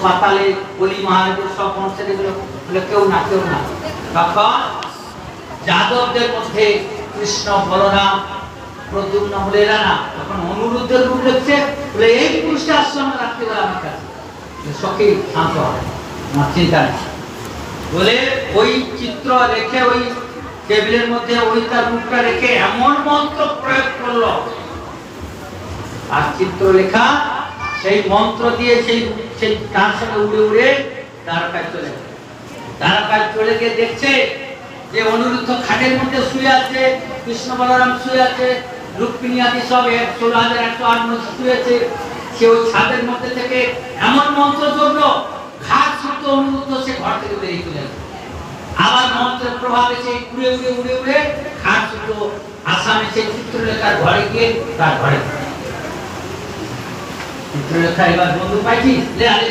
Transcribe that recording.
পাতালে বলি মহারাজের সব মন্ত্রে গুলো বলে কেউ না কেউ না। তখন যাদবদের মধ্যে কৃষ্ণ বলরাম প্রদ্যুম্ন হলে এরা না, তখন অনিরুদ্ধের রূপ দেখছে বলে এই পুরুষটা আসছে আমার রাত্রিবেলা আমার কাছে। সখী শান্ত হবে, আমার চিন্তা নেই বলে ওই চিত্র রেখে ওই টেবিলের মধ্যে ওই তার রূপটা রেখে এমন মন্ত্র প্রয়োগ করলো আর চিত্র লেখা সেই মন্ত্র দিয়ে সেই তার সঙ্গে উড়ে উড়ে দ্বারকায় চলে গেল। দ্বারকায় চলে গিয়ে দেখছে যে অনিরুদ্ধ খাটের মধ্যে শুয়ে আছে, কৃষ্ণ বলরাম শুয়ে আছে, রুক্মিণী আদি সব 16,108 মধ্যে শুয়েছে। সে ওই ছাদের মধ্যে থেকে এমন মন্ত্র জপলো, ঘাট ছুটতে অনিরুদ্ধ সে ঘর থেকে বেরিয়ে চলে আসে। আবার মন্ত্রের প্রভাবে সে উড়ে উড়ে উড়ে উড়ে ঘাট ছুটলো আসামে সেই চিত্রলেখার ঘরে গিয়ে তার ঘরে। চিত্রলেখা এবার বন্ধু পাইছি, লে আলী